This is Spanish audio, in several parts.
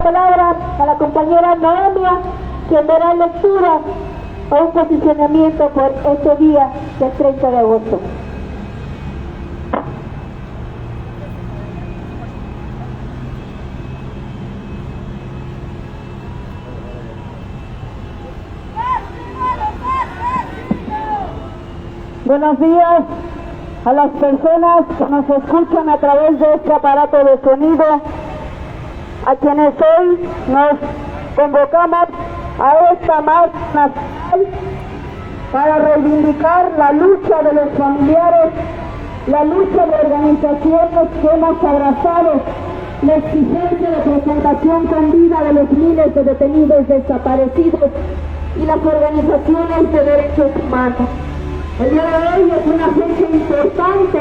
Palabra a la compañera Noemia, quien dará lectura a un posicionamiento por este día del 30 de agosto. Buenos días a las personas que nos escuchan a través de este aparato de sonido, a quienes hoy nos convocamos a esta marcha nacional para reivindicar la lucha de los familiares, la lucha de organizaciones que hemos abrazado, la exigencia de presentación con vida de los miles de detenidos desaparecidos y las organizaciones de derechos humanos. El día de hoy es una fecha importante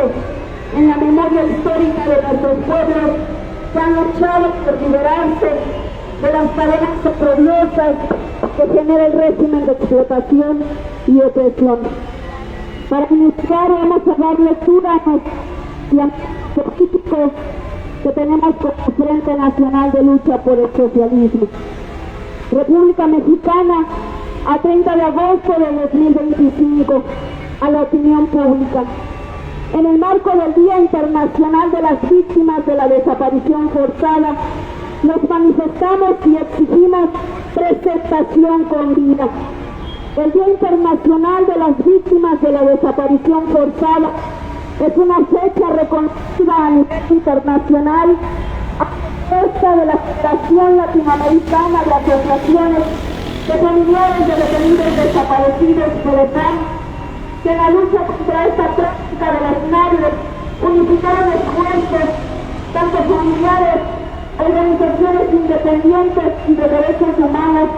en la memoria histórica de nuestros pueblos que han luchado por liberarse de las cadenas oproriosas que genera el régimen de explotación y opresión. Para iniciar vamos a dar lectura a los planteamientos políticos que tenemos como Frente Nacional de Lucha por el Socialismo. República Mexicana, a 30 de agosto de 2025, a la opinión pública. En el marco del Día Internacional de las Víctimas de la Desaparición Forzada, nos manifestamos y exigimos presentación con vida. El Día Internacional de las Víctimas de la Desaparición Forzada es una fecha reconocida a nivel internacional a propuesta de la Federación Latinoamericana de Asociaciones de Familiares de Detenidos Desaparecidos, FEDEFAM, que en la lucha contra esta práctica de las narcos unificaron esfuerzos, tanto familiares, organizaciones independientes y de derechos humanos,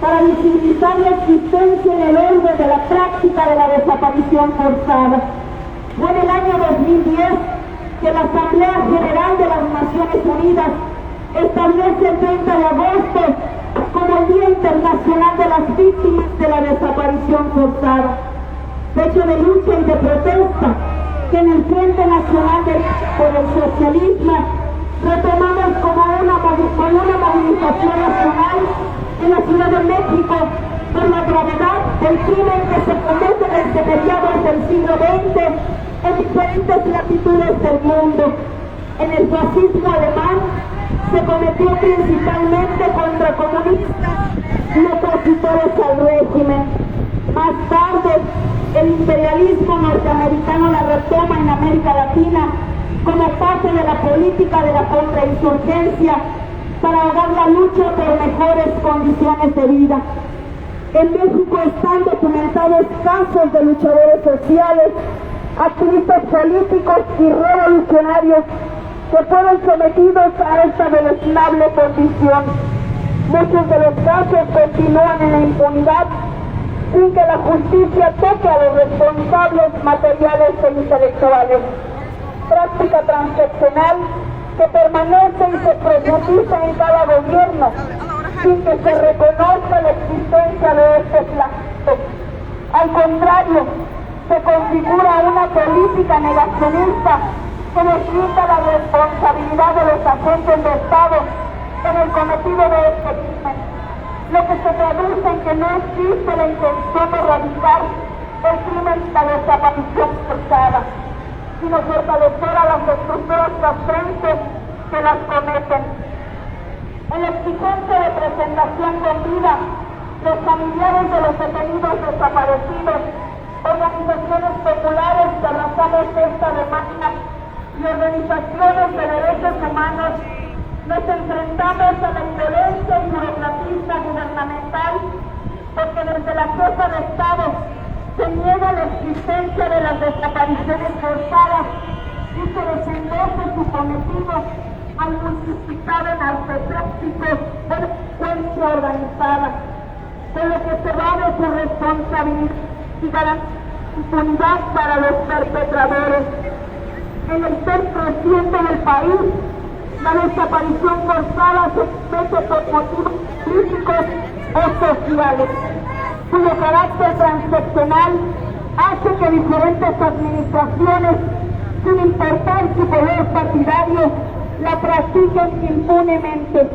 para visibilizar la existencia en el orden de la práctica de la desaparición forzada. Fue en el año 2010 que la Asamblea General de las Naciones Unidas establece el 30 de agosto como el Día Internacional de las Víctimas de la Desaparición Forzada. Fecha de lucha y de protesta que en el Frente Nacional de Lucha por el Socialismo retomamos como una movilización nacional en la Ciudad de México por la gravedad del crimen que se comete desde mediados del siglo XX en diferentes latitudes del mundo. En el fascismo alemán se cometió principalmente contra comunistas y opositores al régimen. Más tarde, el imperialismo norteamericano la retoma en América Latina como parte de la política de la contrainsurgencia para ahogar la lucha por mejores condiciones de vida. En México están documentados casos de luchadores sociales, activistas políticos y revolucionarios que fueron sometidos a esta deleznable condición. Muchos de los casos continúan en la impunidad sin que la justicia toque a los responsables materiales e intelectuales. Práctica transaccional que permanece y se profundiza en cada gobierno sin que se reconozca la existencia de este flagelo. Al contrario, se configura una política negacionista que deslinda la responsabilidad de los agentes de Estado en el cometido de este crimen, lo que se traduce en que no existe la intención de erradicar el crimen de la desaparición forzada, sino fortalecer a las estructuras castrenses que las cometen. En la exigencia de presentación con vida, los familiares de los detenidos desaparecidos, organizaciones populares que abrazamos esta demanda y organizaciones de derechos humanos, nos enfrentamos a la indolencia y burocratismo gubernamental porque desde la jefa de Estado se niega la existencia de las desapariciones forzadas y se desendosa su cometido al multiplicado narcotráfico de delincuencia organizada, con lo que se va de su responsabilidad y garantizar impunidad para los perpetradores. En el 6% del país, la desaparición forzada se comete por motivos políticos o sociales, cuyo carácter transaccional hace que diferentes administraciones, sin importar su color partidario, la practiquen impunemente.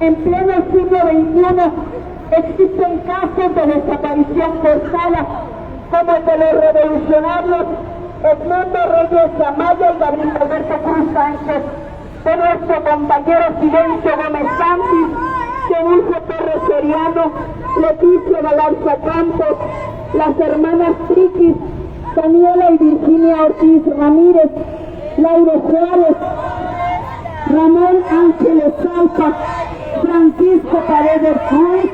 En pleno siglo XXI existen casos de desaparición forzada, como el de los revolucionarios Edmundo Reyes Amaya y Gabriel Alberto Cruz Sánchez, de nuestro compañero Silencio Gómez Santis, Teodulfo Torres Soriano, Leticia Galarza Campos, las hermanas Triquis, Daniela y Virginia Ortiz Ramírez, Laura Juárez, Ramón Ángeles Salpa, Francisco Paredes Ruiz,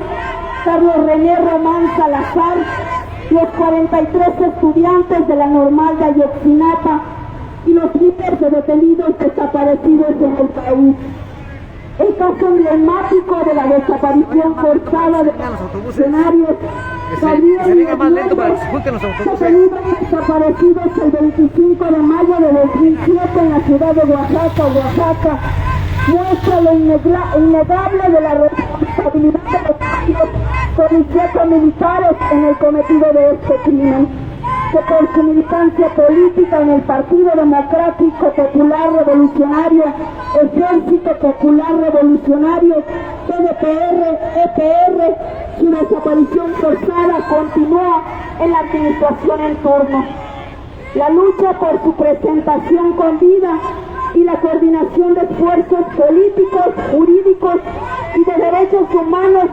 Carlos René Román Salazar, los 43 estudiantes de la Normal de Ayotzinapa y los líderes de detenidos desaparecidos en el país. El caso emblemático de la desaparición forzada de los funcionarios detenidos desaparecidos el 25 de mayo de 2007 en la ciudad de Oaxaca, muestra lo innegable de la responsabilidad de los policíacos militares en el cometido de este crimen, que por su militancia política en el Partido Democrático Popular Revolucionario, Ejército Popular Revolucionario, PDPR, EPR, su desaparición forzada continúa en la administración en turno. La lucha por su presentación con vida y la coordinación de esfuerzos políticos, jurídicos y de derechos humanos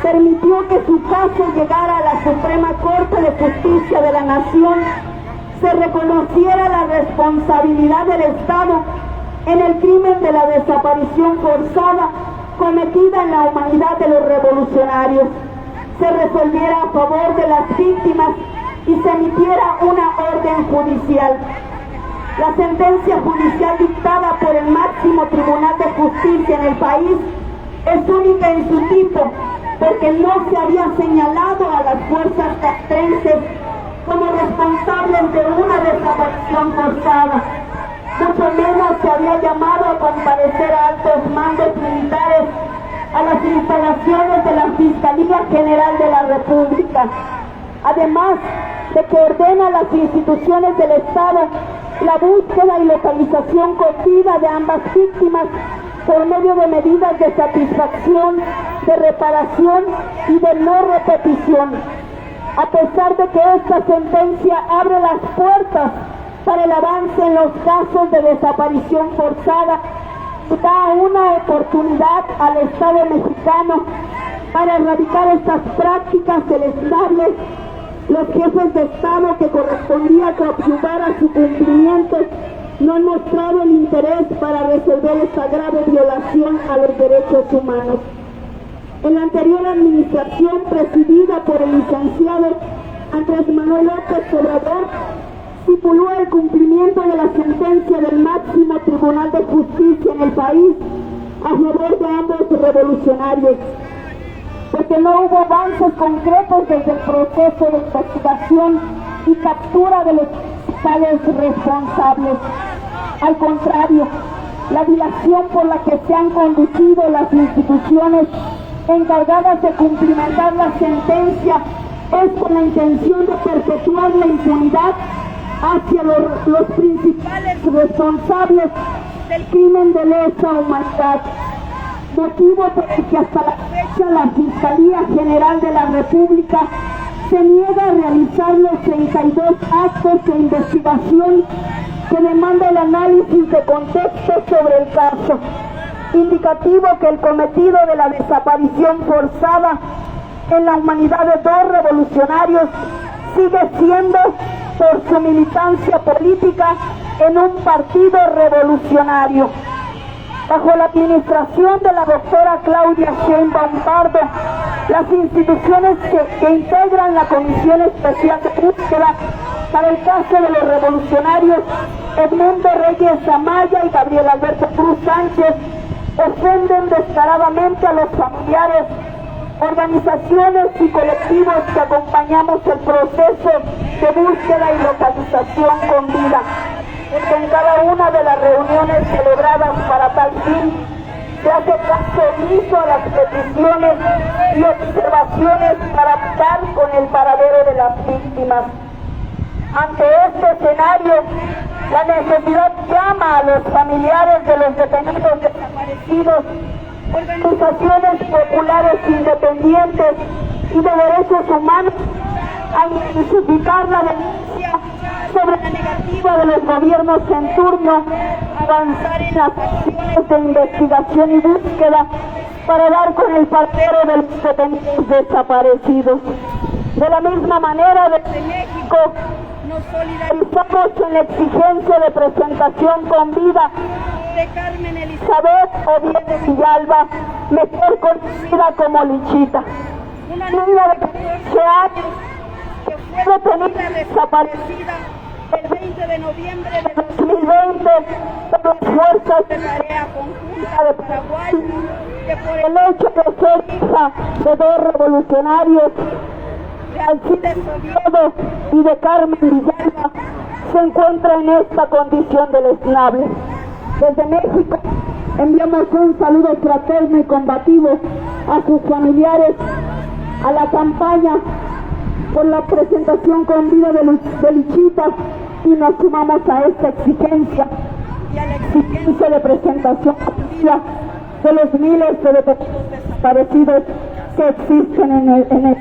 permitió que su caso llegara a la Suprema Corte de Justicia de la Nación, se reconociera la responsabilidad del Estado en el crimen de la desaparición forzada cometida en la humanidad de los revolucionarios, se resolviera a favor de las víctimas y se emitiera una orden judicial. La sentencia judicial dictada por el máximo Tribunal de Justicia en el país es única en su tipo, porque no se había señalado a las fuerzas castrenses como responsables de una desaparición forzada. Mucho menos se había llamado a comparecer a altos mandos militares a las instalaciones de la Fiscalía General de la República. Además de que ordena a las instituciones del Estado la búsqueda y localización con vida de ambas víctimas por medio de medidas de satisfacción, de reparación y de no repetición. A pesar de que esta sentencia abre las puertas para el avance en los casos de desaparición forzada, da una oportunidad al Estado mexicano para erradicar estas prácticas deleznables. Los jefes de Estado que correspondía coadyuvar a su cumplimiento no han mostrado el interés para resolver esta grave violación a los derechos humanos. En la anterior administración, presidida por el licenciado Andrés Manuel López Obrador, stipuló el cumplimiento de la sentencia del máximo Tribunal de Justicia en el país a favor de ambos revolucionarios, porque no hubo avances concretos desde el proceso de investigación y captura de los principales responsables. Al contrario, la dilación por la que se han conducido las instituciones encargadas de cumplimentar la sentencia es con la intención de perpetuar la impunidad hacia los principales responsables del crimen de lesa humanidad, motivo por el que hasta la fecha la Fiscalía General de la República se niega a realizar los 32 actos de investigación que demanda el análisis de contexto sobre el caso, indicativo que el cometido de la desaparición forzada en la humanidad de dos revolucionarios sigue siendo por su militancia política en un partido revolucionario. Bajo la administración de la doctora Claudia Sheinbaum Pardo, las instituciones que integran la Comisión Especial de Búsqueda para el caso de los revolucionarios Edmundo Reyes Amaya y Gabriel Alberto Cruz Sánchez ofenden descaradamente a los familiares, organizaciones y colectivos que acompañamos el proceso de búsqueda y localización con vida, porque en cada una de las reuniones celebradas para tal fin se hace caso omiso a las peticiones y observaciones para dar con el paradero de las víctimas. Ante este escenario, la necesidad llama a los familiares de los detenidos desaparecidos organizaciones populares independientes y de derechos humanos a intensificar la denuncia sobre la negativa de los gobiernos en turno a avanzar en las acciones de investigación y búsqueda para dar con el paradero de los detenidos desaparecidos. De la misma manera, desde México nos solidarizamos en la exigencia de presentación con vida de Carmen Elizabeth Oviedo Villalba, mejor conocida como Lichita, una niña de 14 años que fue detenida desaparecida el 20 de noviembre de 2020 por las fuerzas de tarea conjunta de Paraguay, que por el hecho de ser hija de dos revolucionarios, de Alcides Oviedo y de Carmen Villalba, se encuentra en esta condición deleznable. Desde México enviamos un saludo fraterno y combativo a sus familiares, a la campaña por la presentación con vida de Lichita, y nos sumamos a esta exigencia y a la exigencia de presentación con vida de los miles de detenidos desaparecidos que existen en el país.